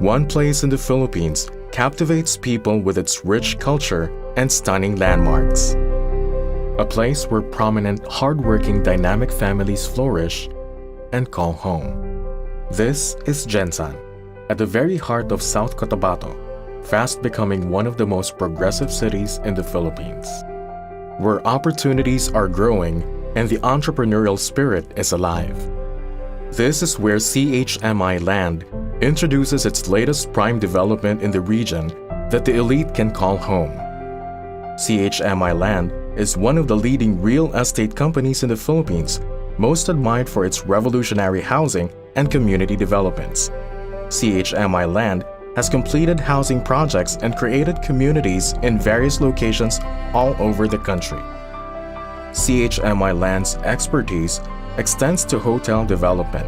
one place in the Philippines captivates people with its rich culture and stunning landmarks. A place where prominent, hardworking, dynamic families flourish and call home. This is Jensan, at the very heart of South Cotabato, fast becoming one of the most progressive cities in the Philippines, where opportunities are growing and the entrepreneurial spirit is alive. This is where CHMI Land introduces its latest prime development in the region that the elite can call home. CHMI Land is one of the leading real estate companies in the Philippines, most admired for its revolutionary housing and community developments. CHMI Land has completed housing projects and created communities in various locations all over the country. CHMI Land's expertise extends to hotel development.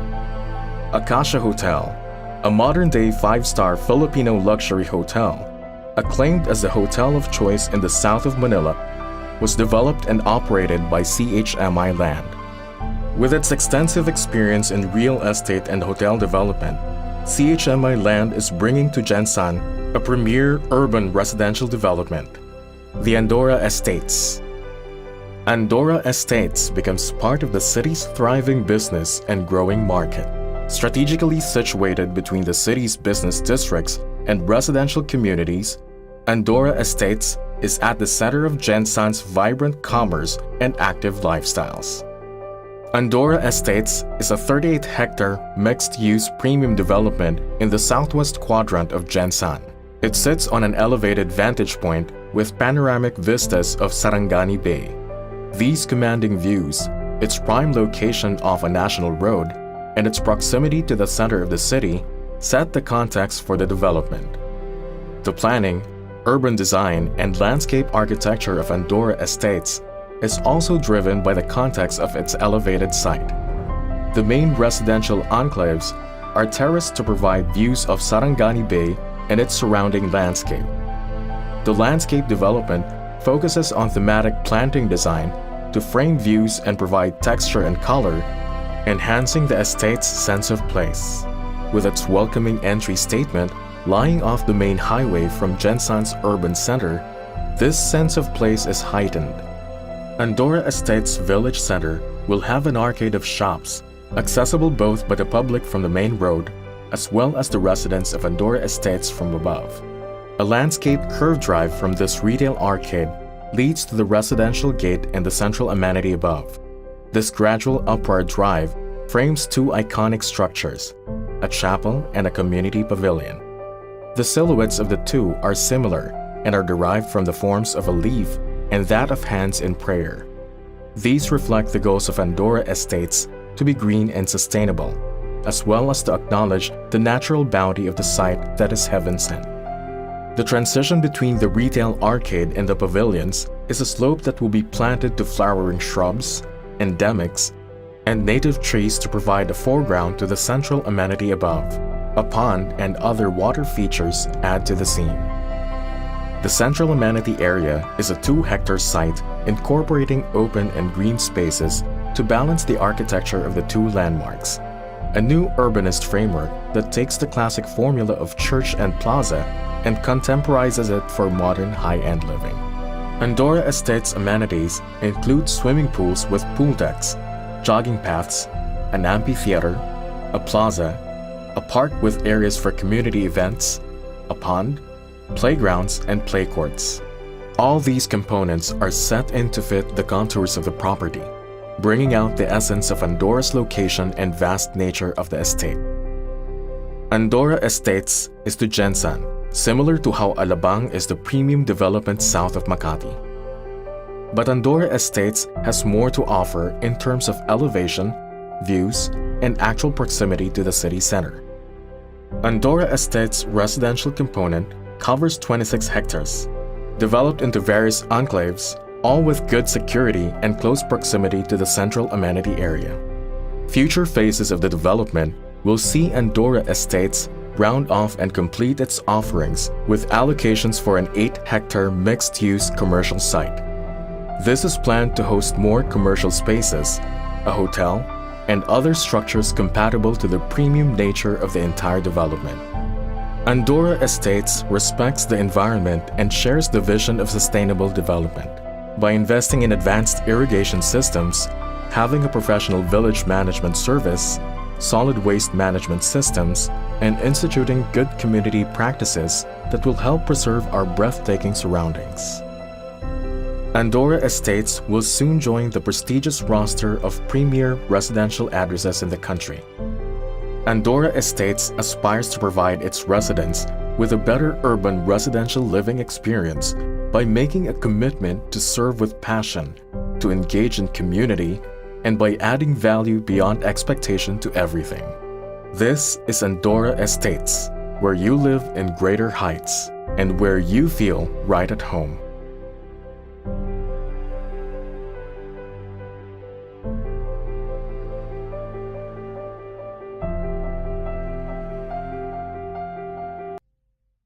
Acacia Hotel, a modern-day 5-star Filipino luxury hotel, acclaimed as the hotel of choice in the south of Manila, was developed and operated by CHMI Land. With its extensive experience in real estate and hotel development, CHMI Land is bringing to Jensan a premier urban residential development, the Andora Estates. Andora Estates becomes part of the city's thriving business and growing market. Strategically situated between the city's business districts and residential communities, Andora Estates is at the center of Jensan's vibrant commerce and active lifestyles. Andora Estates is a 38-hectare mixed-use premium development in the southwest quadrant of Jensan. It sits on an elevated vantage point with panoramic vistas of Sarangani Bay. These commanding views, its prime location off a national road, and its proximity to the center of the city set the context for the development. The planning, urban design, and landscape architecture of Andora Estates is also driven by the context of its elevated site. The main residential enclaves are terraced to provide views of Sarangani Bay and its surrounding landscape. The landscape development focuses on thematic planting design to frame views and provide texture and color, enhancing the estate's sense of place. With its welcoming entry statement lying off the main highway from Jensan's urban center, this sense of place is heightened. Andora Estates Village Center will have an arcade of shops, accessible both by the public from the main road as well as the residents of Andora Estates from above. A landscape curved drive from this retail arcade leads to the residential gate and the central amenity above. This gradual upward drive frames two iconic structures, a chapel and a community pavilion. The silhouettes of the two are similar and are derived from the forms of a leaf and that of hands in prayer. These reflect the goals of Andora Estates to be green and sustainable, as well as to acknowledge the natural bounty of the site that is heaven-sent. The transition between the retail arcade and the pavilions is a slope that will be planted to flowering shrubs, endemics, and native trees to provide a foreground to the central amenity above. A pond and other water features add to the scene. The central amenity area is a 2-hectare site incorporating open and green spaces to balance the architecture of the two landmarks. A new urbanist framework that takes the classic formula of church and plaza and contemporizes it for modern high-end living. Andora Estates amenities include swimming pools with pool decks, jogging paths, an amphitheater, a plaza, a park with areas for community events, a pond, playgrounds, and play courts. All these components are set in to fit the contours of the property, bringing out the essence of Andora's location and vast nature of the estate. Andora Estates is to Jensan, similar to how Alabang is the premium development south of Makati. But Andora Estates has more to offer in terms of elevation, views, and actual proximity to the city center. Andora Estates' residential component covers 26 hectares, developed into various enclaves, all with good security and close proximity to the central amenity area. Future phases of the development will see Andora Estates round off and complete its offerings with allocations for an 8-hectare mixed-use commercial site. This is planned to host more commercial spaces, a hotel, and other structures compatible to the premium nature of the entire development. Andora Estates respects the environment and shares the vision of sustainable development. By investing in advanced irrigation systems, having a professional village management service, solid waste management systems, and instituting good community practices that will help preserve our breathtaking surroundings. Andora Estates will soon join the prestigious roster of premier residential addresses in the country. Andora Estates aspires to provide its residents with a better urban residential living experience by making a commitment to serve with passion, to engage in community, and by adding value beyond expectation to everything. This is Andora Estates, where you live in greater heights and where you feel right at home.